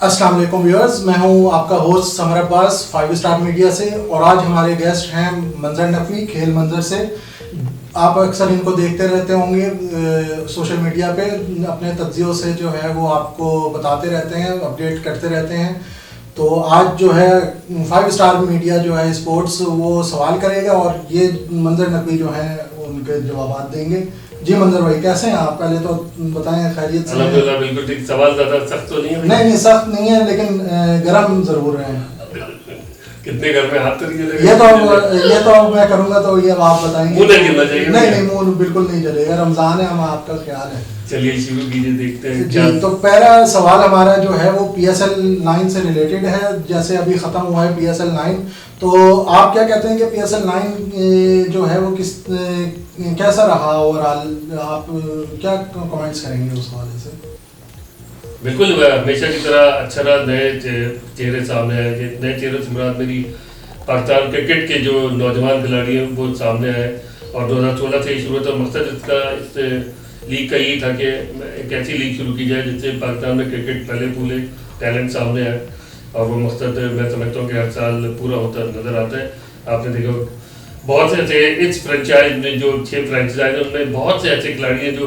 अस्सलाम वालेकुम व्यूअर्स, मैं हूं आपका host summer Abbas 5 star media से और आज हमारे गेस्ट हैं मंजर नकवी खेल मंजर से। आप अक्सर इनको देखते रहते होंगे सोशल मीडिया पे, अपने तज्जियों से जो है वो आपको बताते रहते हैं, अपडेट करते रहते हैं। तो आज जो है 5 स्टार मीडिया जो है स्पोर्ट्स वो सवाल करेगा और ये मंजर नकवी जो है उनके जवाब देंगे। जी मंजर भाई, कैसे हैं आप? पहले तो बताएं खैरियत से? अल्हम्दुलिल्लाह बिल्कुल ठीक। सवाल ज़्यादा सख्त तो नहीं है? नहीं सख्त नहीं है, लेकिन गर्म जरूर है। कितने घर में हाथ तो नहीं जलेगा? ये तो मैं करूंगा तो ये आप बताएंगे। मुंह नहीं गिरना चाहिए। नहीं मुंह बिल्कुल नहीं जलेगा, रमजान है, हम आपका ख्याल है। चलिए शुरू कीजिए, देखते हैं जी। तो पहला सवाल हमारा जो है वो PSL 9 से रिलेटेड है। जैसे अभी ख़त्म हुआ है PSL 9, तो आप क्या कहते हैं कि PSL 9 जो है वो कैसा रहा ओवरऑल? आप क्या कमेंट्स करेंगे उस हवाले से? बिल्कुल हमेशा की तरह अच्छा रहा। नए चेहरे सामने आए। नए चेहरे से मुराद मेरी पाकिस्तान क्रिकेट के जो नौजवान खिलाड़ी हैं वो सामने आए और 2016 से ही शुरू था। मकसद इसका इस लीग का यही था कि एक ऐसी लीग शुरू की जाए जिससे पाकिस्तान में क्रिकेट पहले पूरे टैलेंट सामने आए, और वो मकसद मैं समझता हूँ कि हर साल पूरा होता नज़र आता है। आपने देखा बहुत से ऐसे इस फ्रेंचाइज में जो 6 फ्रेंचाइज हैं उनमें बहुत से ऐसे खिलाड़ी हैं जो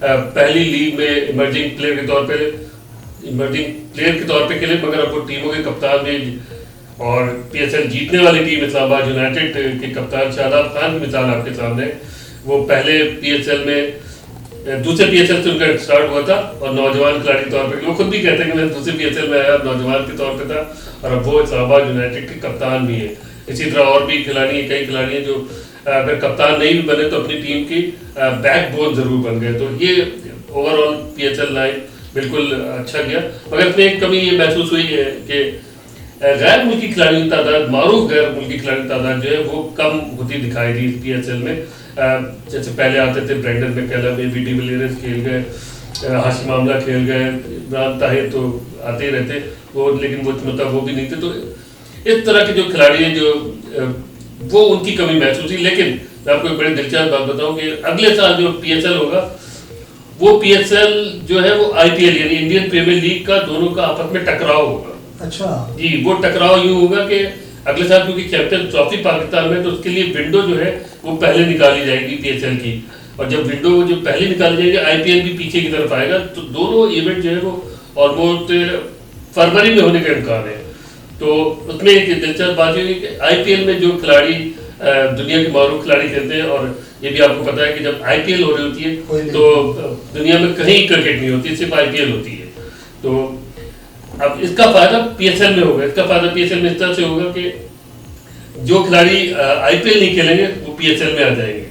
पहली लीग में इमर्जिंग प्लेयर के तौर पे खेले, मगर अब वो टीमों के कप्तान भी। और PSL जीतने वाली टीम इस्लामाबाद यूनाइटेड के कप्तान शादाब खान की मिसाल आपके सामने। वो पहले PSL में दूसरे PSL से उनका स्टार्ट हुआ था और नौजवान खिलाड़ी के तौर पे वो खुद भी कहते हैं कि मैं दूसरे PSL में आया, नौजवान के तौर पे था, और अब वो इस्लामाबाद यूनाइटेड के कप्तान भी है। इसी तरह और भी खिलाड़ी हैं, कई खिलाड़ी हैं जो अगर कप्तान नहीं भी बने तो अपनी टीम की बैकबोन जरूर बन गए। तो ये ओवरऑल PSL 9 बिल्कुल अच्छा गया, मगर इसमें एक कमी ये महसूस हुई है कि गैर मुल्की खिलाड़ियों की तादाद, मारूफ गैर मुल्की खिलाड़ियों की तादाद जो है वो कम होती दिखाई दी इस PSL में। जैसे पहले आते थे ब्रेंडन मैकलम, AB डिविलियर्स खेल गए, हाशिम आमला खेल गए, इमरान ताहिर तो आते ही रहते वो, लेकिन वो मतलब वो भी नहीं थे। तो इस तरह के जो खिलाड़ी हैं जो वो उनकी कमी महसूस हुई। लेकिन मैं आपको एक बड़ी दिलचस्प बात बताऊं कि अगले साल जो PSL होगा वो PSL जो है वो IPL यानी इंडियन प्रीमियर लीग का दोनों का आपस में टकराव होगा। अच्छा जी। वो टकराव यूँ होगा कि अगले साल क्योंकि चैंपियन ट्रॉफी पाकिस्तान में, तो उसके लिए विंडो जो है वो पहले निकाली जाएगी PSL की, और जब विंडो जो पहले निकाली जाएगी IPL भी पीछे की तरफ आएगा। तो दोनों इवेंट जो है वो ऑलमोस्ट फरवरी में होने का इम्कान है। तो उसमें एक दिलचस्प बात ये है कि IPL में जो खिलाड़ी दुनिया के मारूफ खिलाड़ी खेलते हैं, और ये भी आपको पता है कि जब IPL हो रही होती है तो दुनिया में कहीं क्रिकेट नहीं होती, सिर्फ IPL होती है। तो अब इसका फायदा PSL में होगा। इसका फायदा PSL में इस तरह से होगा कि जो खिलाड़ी IPL नहीं खेलेंगे वो PSL में आ जाएंगे,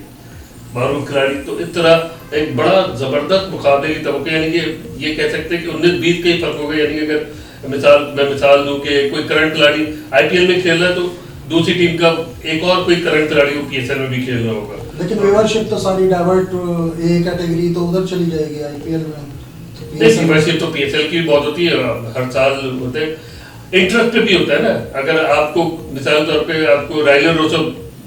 मारूफ खिलाड़ी। तो इस तरह एक बड़ा जबरदस्त मुकाबले की तवक्को, यानी कि ये कह सकते हैं कि 19-20 का ही फर्क होगा। यानी कि अगर मैं मिसाल दूं कि कोई करंट खिलाड़ी IPL में खेल रहा है तो दूसरी टीम का एक और कोई करंट खिलाड़ी वो PSL में भी खेल रहा होगा। लेकिन व्यूअरशिप तो सारी डाइवर्ट A कैटेगरी तो उधर चली जाएगी IPL में। नहीं, व्यूअरशिप तो PSL की बहुत होती है, हर साल होते हैं। इंटरेस्ट पे भी होता है ना। अगर आपको मिसाल तौर पे आपको राइलन रोसो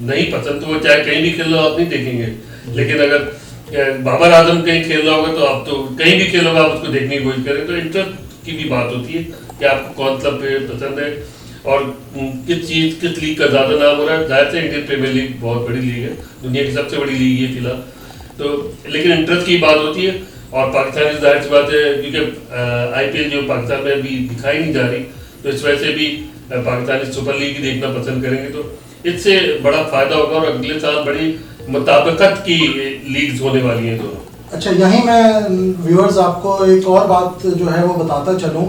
नहीं पसंद तो वो चाहे कहीं भी खेल रहा हो आप नहीं देखेंगे, लेकिन अगर बाबर आजम कहीं खेल रहा होगा तो आप तो कहीं भी खेलोगे आप उसको देखने की कोशिश करें। तो इंटरेस्ट की भी बात होती है कि आपको कौन सा प्लेयर पसंद है और किस लीग का ज़्यादा नाम हो रहा है। जाहिर से इंडियन प्रीमियर लीग बहुत बड़ी लीग है, दुनिया की सबसे बड़ी लीग है फिलहाल। तो लेकिन इंटरेस्ट की बात होती है, और पाकिस्तान की जाहिर सी बात है क्योंकि IPL जो पाकिस्तान में अभी दिखाई नहीं जा रही, तो इस वजह से भी पाकिस्तानी सुपर लीग देखना पसंद करेंगे। तो इससे बड़ा फायदा होगा और अगले साल बड़ी मुताबिकत की लीग्स होने वाली हैं दोनों। अच्छा, यहीं मैं व्यूअर्स आपको एक और बात जो है वो बताता चलूं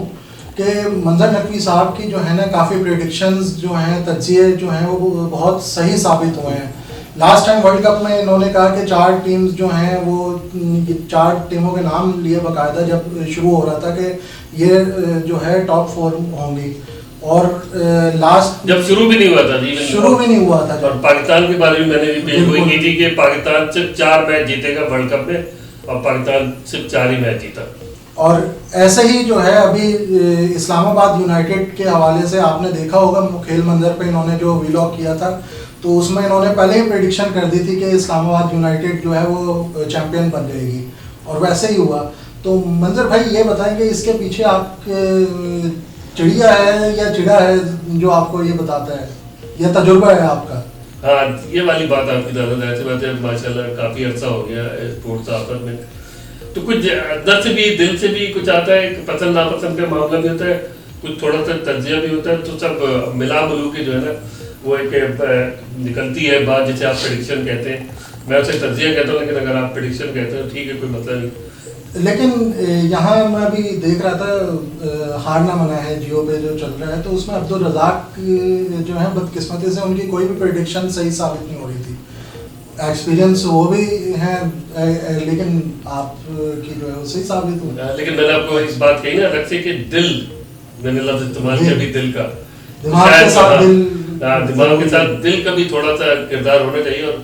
कि मंजर नकवी साहब की जो है ना काफ़ी प्रेडिक्शंस जो हैं, तज्जिए जो हैं वो बहुत सही साबित हुए हैं। लास्ट टाइम वर्ल्ड कप में इन्होंने कहा कि 4 टीम्स जो हैं वो 4 टीमों के नाम लिए बाकायदा जब शुरू हो रहा था कि ये जो है टॉप 4 होंगी, और लास्ट जब शुरू भी नहीं हुआ था जी, शुरू भी नहीं हुआ था। और पाकिस्तान के बारे में मैंने भी पेशगोई की थी कि पाकिस्तान सिर्फ 4 मैच जीतेगा वर्ल्ड कप में, और पाकिस्तान सिर्फ 4 ही मैच जीता। और ऐसे ही जो है अभी इस्लामाबाद यूनाइटेड के हवाले से आपने देखा होगा खेल मंजर पे इन्होंने जो व्लॉग किया था, तो उसमें इन्होंने पहले ही प्रेडिक्शन कर दी थी कि इस्लामाबाद यूनाइटेड जो है वो चैंपियन बन जाएगी, और वैसे ही हुआ। तो मंजर भाई ये बताएं कि इसके पीछे आपके चिड़िया है या चिड़ा है जो आपको ये बताता है, या तजुर्बा है आपका? हाँ, ये वाली बात आपकी ज़्यादा जाहिर सी बात है, माशाल्लाह काफ़ी अर्सा हो गया स्पोर्ट्स आफत में, तो कुछ अंदर से भी दिल से भी कुछ आता है, पसंद नापसंद का मामला भी होता है, कुछ थोड़ा सा तज्जिया भी होता है, तो सब मिला मिलू के जो है ना वो एक निकलती है बात जिसे आप प्रेडिक्शन कहते हैं। मैं उसे तज्जिया कहता हूँ, लेकिन अगर आप प्रेडिक्शन कहते हो ठीक है, कोई मतलब नहीं। लेकिन यहाँ मैं अभी देख रहा था हारना मना है जियो पे जो चल रहा है, तो उसमें अब्दुल रज़ाक जो है बदकिस्मती से उनकी कोई भी प्रेडिक्शन सही साबित नहीं हो रही थी। एक्सपीरियंस वो भी है, लेकिन आप की जो है वो सही साबित हुई। लेकिन मैंने आपको इस बात कही ना अलग से कि दिल, मैंने लफ्ज़ इस्तेमाल किया अभी दिल का, दिमाग के साथ दिल, दिमाग के साथ दिल का भी थोड़ा सा किरदार होना चाहिए। और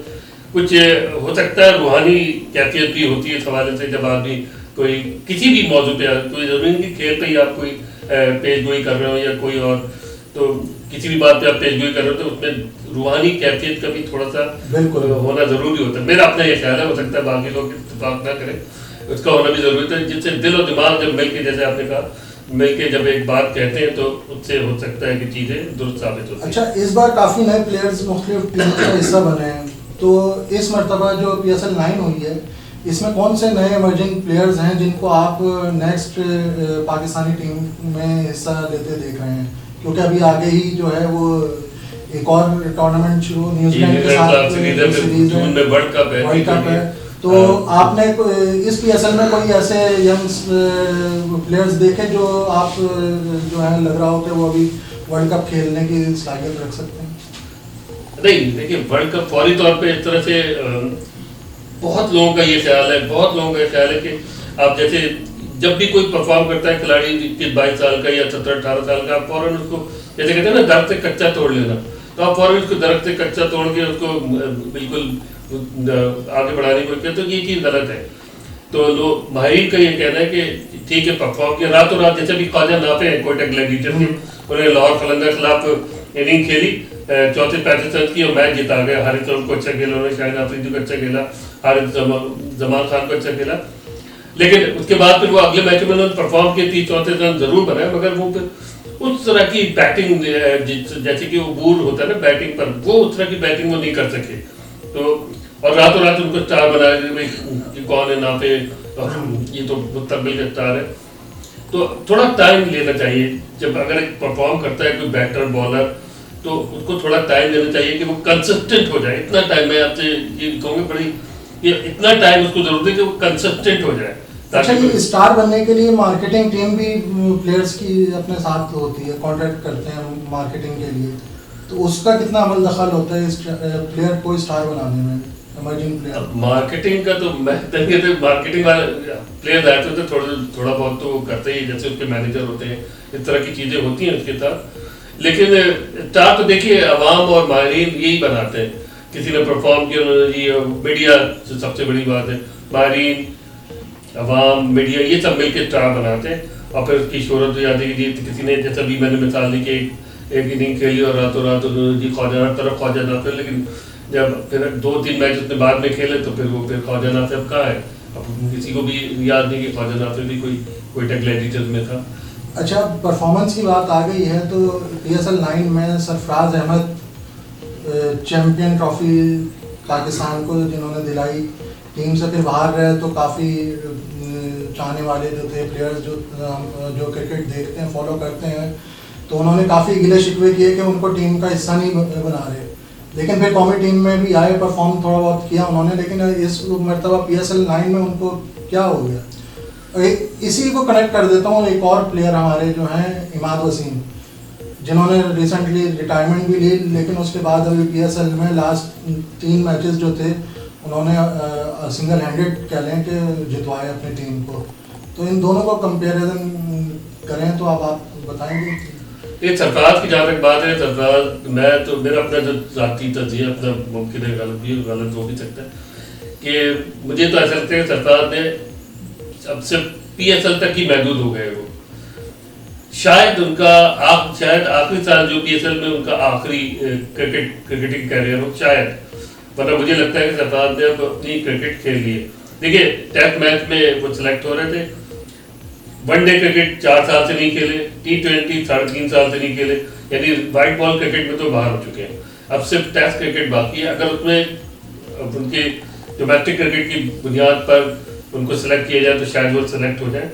कुछ हो सकता है रूहानी कैफियत भी होती है इस हवाले से, जब आदमी कोई किसी भी मौजू पे, कोई जरूरी नहीं कि खेल पे ही आप कोई पेश गोई कर रहे हो या कोई और, तो किसी भी बात पे आप पेश गोई कर रहे हो तो उसमें रूहानी कैफियत का भी थोड़ा सा होना जरूरी होता है। मेरा अपना ये ख्याल है, हो सकता है बाकी लोग इत्तेफाक ना करें, उसका होना भी जरूरी है, जिससे दिल और दिमाग जब मिल के, जैसे आपने कहा, मिल के जब एक बात कहते हैं तो उससे हो सकता है कि चीज़ें दुरुस्त साबित होती हैं। अच्छा, इस बार काफ़ी नए प्लेयर्स मुख्तलिफ टीम का हिस्सा बने हैं, तो इस मरतबा जो PSL 9 हुई है इसमें कौन से नए इमर्जिंग प्लेयर्स हैं जिनको आप नेक्स्ट पाकिस्तानी टीम में हिस्सा लेते देख रहे हैं? क्योंकि अभी आगे ही जो है वो एक और टूर्नामेंट शुरू न्यूजीलैंड के साथ सीरीज जून में वर्ल्ड कप है, तो आपने इस PSL में कोई ऐसे यंग प्लेयर्स देखे जो आप जो है लग रहा हो कि वो अभी वर्ल्ड कप खेलने की सलाहियत रख सकते हैं? नहीं, देखिए वर्ल्ड कप फौरी तौर पे इस तरह से बहुत लोगों का ये ख्याल है, बहुत लोगों का ये ख्याल है कि आप जैसे जब भी कोई परफॉर्म करता है खिलाड़ी 22 साल का या 17-18 साल का, आप फौरन उसको जैसे कहते हैं ना दरख्त से कच्चा तोड़ लेना, तो आप फौरन उसको दरख्त से कच्चा तोड़ के उसको बिल्कुल आगे बढ़ाने की कोशिश, तो ये चीज़ गलत है। तो लोग माहिरीन का ये कहना है कि ठीक है परफॉर्म किया रातों रात, जैसे भी ख्वाजा नाफे हैं कोयटा ग्लैडिएटर के, उन्होंने लाहौर कलंदर के खिलाफ इनिंग खेली, 34-35 रन की और मैच जीता गया। हारिस को अच्छा खेला उन्होंने, शाहिद आफरीदी को अच्छा खेला, हारिस जमान खान को अच्छा खेला, लेकिन उसके बाद फिर वो अगले मैच में उन्होंने परफॉर्म किए, 30-34 रन जरूर बनाए, मगर वो फिर उस तरह की बैटिंग जैसे कि वो बूर होता है ना बैटिंग पर, वो उस तरह की बैटिंग वो नहीं कर सके। तो और रातों रात उनको स्टार बनाया कि कौन है नाफे, ये तो मुस्तकबिल का स्टार है। तो थोड़ा टाइम लेना चाहिए, जब अगर परफॉर्म करता है कोई बैटर बॉलर तो उसको थोड़ा टाइम देना चाहिए कि वो कंसिस्टेंट हो जाए। इतना टाइम मैं आपसे ये कहूँगा बड़ी, ये इतना टाइम उसको जरूरत है कि वो कंसिस्टेंट हो जाए। अच्छा, ये स्टार बनने के लिए मार्केटिंग टीम भी प्लेयर्स की अपने साथ होती है, कॉन्ट्रैक्ट करते हैं मार्केटिंग के लिए, तो उसका कितना अमल दखल होता है इस प्लेयर को स्टार बनाने में, इमर्जिंग प्लेयर? मार्केटिंग का तो मैं तो मार्केटिंग वाले प्लेयर आते हैं तो थोड़ा बहुत तो करते ही, जैसे उसके मैनेजर होते हैं, इस तरह की चीज़ें होती हैं उसके साथ। लेकिन स्टार तो देखिए अवाम और माहिरीन यही बनाते हैं, किसी ने परफॉर्म किया, मीडिया सबसे बड़ी बात है, माहिरीन अवाम मीडिया ये सब मिलकर स्टार बनाते हैं और फिर उसकी शोहरत हो जाती है। किसी ने जैसा भी मैंने मिसाल दी कि एक इनिंग खेली और रातों रात जी ख्वाजा हर तरफ ख्वाजा नाफे, लेकिन जब फिर 2-3 मैच उसने बाद में खेले तो फिर वो फिर ख्वाजा नाफे अब कहाँ है, अब किसी को भी याद नहीं कि ख्वाजा नाफे भी कोई ग्लैडिएटर्स में था। अच्छा, परफॉर्मेंस की बात आ गई है तो PSL 9 में सरफराज अहमद चैम्पियन ट्रॉफी पाकिस्तान को जिन्होंने दिलाई, टीम से फिर बाहर रहे, तो काफ़ी चाहने वाले जो थे प्लेयर्स जो क्रिकेट देखते हैं फॉलो करते हैं, तो उन्होंने काफ़ी गिले शिकवे किए कि उनको टीम का हिस्सा नहीं बना रहे, लेकिन फिर कौमी टीम में भी आए, परफॉर्म थोड़ा बहुत किया उन्होंने, लेकिन इस मरतबा PSL 9 में उनको क्या हो गया? इसी को कनेक्ट कर देता हूँ, एक और प्लेयर हमारे जो हैं इमाद वसीम, जिन्होंने रिसेंटली रिटायरमेंट भी ली, लेकिन उसके बाद अभी PSL में लास्ट 3 मैचेस जो थे उन्होंने सिंगल हैंडेड कह लें कि जितवाए अपनी टीम को। तो इन दोनों को कंपैरिजन करें तो आप बताएंगे? ये सरफराज की जहाँ तक बात है, सरफराज मैं तो मेरा अपना जो ज़ाती तर्जीह अपना मुमकिन है गलत भी गलत हो भी सकता है कि मुझे तो ऐसा लगता है सरफराज ने अब सिर्फ PSL तक ही महदूद हो गए, वो शायद उनका शायद आखिरी साल जो PSL में उनका आखिरी क्रिकेटिंग कैरियर हो शायद, वरना मुझे लगता है कि सरफराज ने अब अपनी क्रिकेट खेल ली है। देखिए टेस्ट मैच में वो सिलेक्ट हो रहे थे, ون ڈے کرکٹ 4 سال سے نہیں کھیلے, T20 3.5 سال سے نہیں کھیلے, یعنی وائٹ بال کرکٹ میں تو باہر ہو چکے ہیں. اب صرف ٹیسٹ کرکٹ باقی ہے. اگر اس میں ان کے ڈومیسٹک کرکٹ کی بنیاد پر ان کو سلیکٹ کیا جائے تو شاید وہ سلیکٹ ہو جائیں.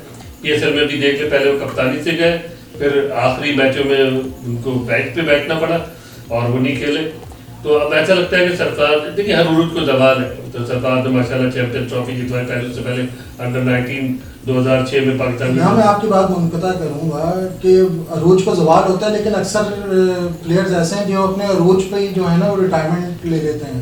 PSL میں بھی دیکھ لیں, پہلے وہ کپتانی سے گئے, پھر آخری میچوں میں ان کو بینچ پہ بیٹھنا پڑا اور وہ نہیں کھیلے. تو اب ایسا لگتا ہے کہ سرفراز, دیکھیے ہر عروج کو زوال ہے. تو سرفراز نے ماشاء اللہ چیمپئن ٹرافی جتوائی, پہلے سے پہلے انڈر 19 2006 میں پاکستان. یہاں میں آپ کی بات منقطع کروں گا کہ عروج کو زوال ہوتا ہے, لیکن اکثر پلیئرز ایسے ہیں جو اپنے عروج پہ ہی جو ہے نا وہ ریٹائرمنٹ لے لیتے ہیں.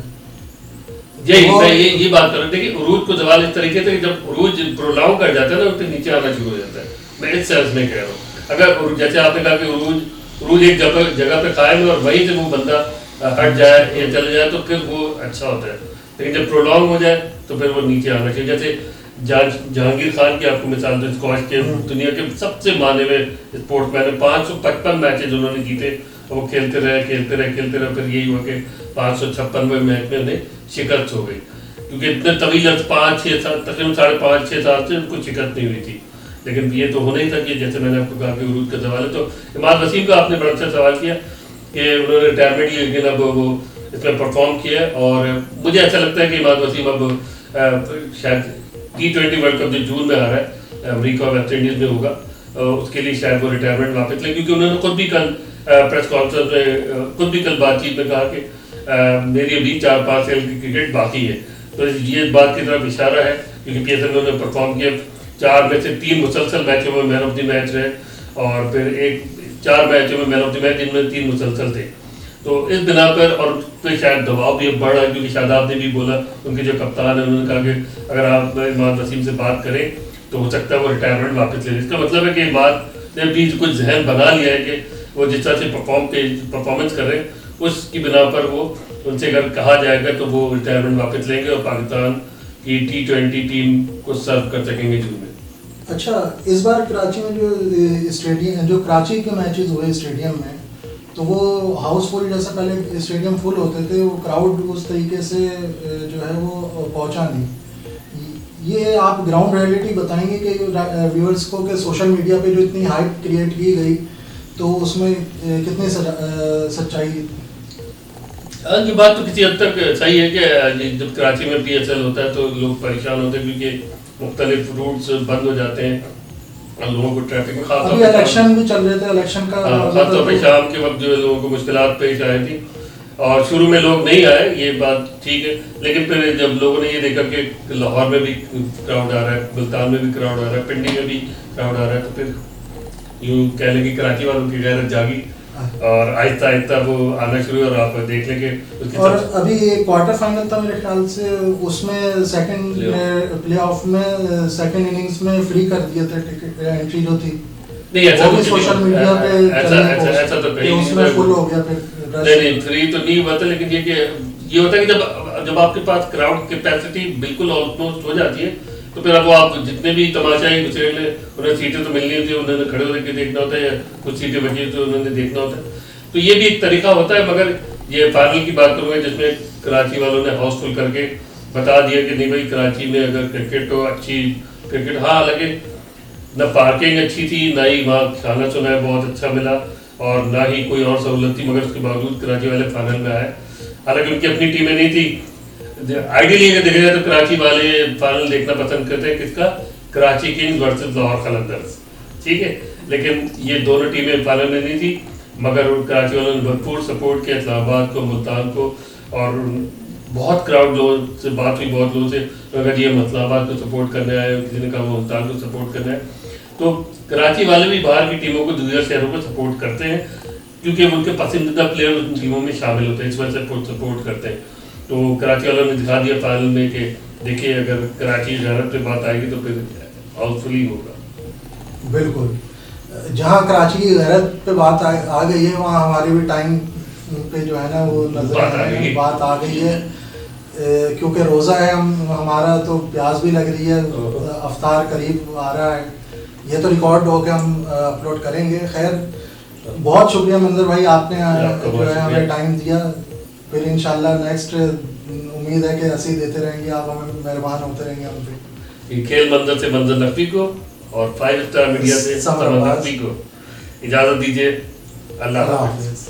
یہی میں یہ بات کر رہا ہوں. دیکھیے عروج کو زوال اس طریقے سے, جب عروج پرولانگ کر جاتا ہے نا تو نیچے آنا شروع ہو جاتا ہے. میں اس سینس میں کہہ رہا ہوں, اگر جیسے آپ نے کہا کہ عروج ایک جگہ پہ قائم ہے اور وہیں سے وہ بندہ ہٹ جائے یا چل جائے تو پھر وہ اچھا ہوتا ہے. لیکن جب پرولانگ ہو جائے تو پھر وہ نیچے آنا چاہیے. جیسے جہانگیر خان کی آپ کو مثال دیں, اسکواش کے دنیا کے سب سے مانے ہوئے اسپورٹس مین ہیں. 555 میچز انہوں نے جیتے, وہ کھیلتے رہے, پھر یہی ہوا کہ 556ویں میچ میں انہیں شکست ہو گئی, کیونکہ اتنے طویل 5-6 سال, تقریباً 5.5-6 سال سے ان کو شکست نہیں ہوئی تھی. لیکن یہ تو ہونا ہی تھا کہ جیسے میں نے آپ کو کہا کہ عروج کا سوال ہے. تو اماد وسیم کا آپ نے بڑا اچھا سوال کیا کہ انہوں نے ریٹائرمنٹ لی, لیکن اب وہ اس میں پرفارم کیا. اور مجھے ایسا لگتا ہے کہ اماد وسیم اب شاید T20 ورلڈ کپ جو جون میں آ رہا ہے امریکہ اور ویسٹ انڈیز میں ہوگا, اس کے لیے شاید وہ ریٹائرمنٹ واپس لیں, کیونکہ انہوں نے خود بھی کل پریس کانفرنس میں خود بھی کل بات چیت میں کہا کہ میری ابھی 4-5 سال کی کرکٹ باقی ہے. تو یہ بات کی طرف اشارہ ہے, کیونکہ PSL میں انہوں نے پرفارم کیا. 4 میں سے 3 مسلسل میچوں میں مین آف دی میچ رہے, اور پھر 4 میچوں میں مین آف دی میچ, جن میں 3 مسلسل تھے. تو اس بنا پر, اور پہ شاید دباؤ بھی اب بڑھ رہا ہے, کیونکہ شاداب نے بھی بولا, ان کے جو کپتان ہیں انہوں نے کہا کہ اگر آپ اماد وسیم سے بات کریں تو ہو سکتا ہے وہ ریٹائرمنٹ واپس لے لیں. اس کا مطلب ہے کہ اماد نے بھی کچھ ذہن بنا لیا ہے کہ وہ جس طرح سے پرفارمنس کر رہے ہیں اس کی بنا پر وہ ان سے اگر کہا جائے گا تو وہ ریٹائرمنٹ واپس لیں گے اور پاکستان کی T20 ٹیم کو سرو کر سکیں گے جون میں. اچھا, اس بار کراچی میں جو اسٹیڈیم, جو کراچی کے میچز ہوئے اسٹیڈیم میں, تو وہ ہاؤس فل, جیسے پہلے اسٹیڈیم فل ہوتے تھے, وہ کراؤڈ اس طریقے سے جو ہے وہ پہنچا نہیں. یہ آپ گراؤنڈ ریئلٹی بتائیں گے کہ ویورز کو کہ سوشل میڈیا پہ جو اتنی ہائپ کریٹ کی گئی تو اس میں کتنی سچائی؟ یہ بات تو کسی حد تک صحیح ہے کہ جب کراچی میں PSL ہوتا ہے تو لوگ پریشان ہوتے ہیں, کیونکہ مختلف روٹس بند ہو جاتے ہیں اور لوگوں کو ٹریفک میں خاص طور پہ الیکشن بھی چل رہے تھے, الیکشن کا خاص طور پہ شام کے وقت جو ہے لوگوں کو مشکلات پیش آئی تھی, اور شروع میں لوگ نہیں آئے, یہ بات ٹھیک ہے. لیکن پھر جب لوگوں نے یہ دیکھا کہ لاہور میں بھی کراؤڈ آ رہا ہے, ملتان میں بھی کراؤڈ آ رہا ہے, پنڈی میں بھی کراؤڈ آ رہا ہے, تو پھر یوں کہہ لیں کہ کراچی والوں کی غیرت جاگی اور آہستہ آہستہ وہ آنا شروع, اور آپ دیکھ لیں کہ اور ابھی کوارٹر فائنل تھا میرے خیال سے, اس میں سیکنڈ پلے آف میں سیکنڈ اننگز میں فری کر دیے تھے انٹری جو تھی. نہیں ایسا کچھ سوشل میڈیا پہ ایسا تو کہیں اس میں فل ہو گیا پھر. نہیں فری تو نہیں ہوا تھا, لیکن یہ کہ یہ ہوتا ہے کہ جب آپ کے پاس کراؤڈ کیپیسٹی بالکل آلموسٹ ہو جاتی ہے تو پھر اب آپ جتنے بھی تماشائی گزرے لیں, انہیں سیٹیں تو ملنی ہوتی ہے, انہوں نے کھڑے ہو کے دیکھنا ہوتا ہے, یا کچھ سیٹیں بچی تو انہوں نے دیکھنا ہوتا ہے. تو یہ بھی ایک طریقہ ہوتا ہے. مگر یہ فائنل کی بات کروں گا جس میں کراچی والوں نے ہاؤس فل کر کے بتا دیا کہ نہیں بھائی کراچی میں اگر کرکٹ ہو, اچھی کرکٹ, ہاں حالانکہ نہ پارکنگ اچھی تھی, نہ ہی وہاں کھانا سنا بہت اچھا ملا, اور نہ ہی کوئی اور سہولت تھی, مگر اس کے باوجود کراچی والے فائنل میں آئے. حالانکہ ان کی اپنی ٹیمیں نہیں تھی. آئیڈیلی اگر دیکھا جائے تو کراچی والے فائنل دیکھنا پسند کرتے ہیں, کس کا, کراچی کنگز ورسز لاہور قلندرز, ٹھیک ہے. لیکن یہ دونوں ٹیمیں فائنل میں نہیں تھی, مگر کراچی والوں نے بھرپور سپورٹ کیا اسلام آباد کو, ملتان کو, اور بہت کراؤڈ لوگوں سے بات ہوئی, بہت لوگوں سے اگر یہ اسلام آباد کو سپورٹ کرنے آئے, کسی نے کہا وہ ملتان کو سپورٹ کرنا ہے. تو کراچی والے بھی باہر کی ٹیموں کو دوسرے شہروں کو سپورٹ کرتے ہیں, کیونکہ ان کے پسندیدہ پلیئر ان ٹیموں میں شامل ہوتے ہیں, اس وجہ سے سپورٹ کرتے ہیں. تو کراچی والوں نے دکھا دیا فائنل میں کہ دیکھیے اگر کراچی غیرت پہ بات آئے گی تو پھر ہاؤس فل ہی ہوگا. بالکل, جہاں کراچی کی غیرت پہ بات آ گئی ہے وہاں ہمارے بھی ٹائم پہ جو ہے نا وہ نظر بات آ گئی ہے, کیونکہ روزہ ہے ہمارا, تو پیاس بھی لگ رہی ہے, افطار قریب آ رہا ہے. یہ تو ریکارڈ ہو کے ہم اپلوڈ کریں گے. خیر, بہت شکریہ منظر بھائی, آپ نے جو ہے ہمیں ٹائم دیا. پھر انشاءاللہ نیکسٹ امید ہے کہ ایسے ہی دیتے رہیں گے آپ, ہمیں مہربان ہوتے رہیں گے ہم پہ. کھیل منظر سے منظر نقوی کو اور 5 اسٹار میڈیا سے سمر نقوی کو اجازت دیجیے. اللہ حافظ.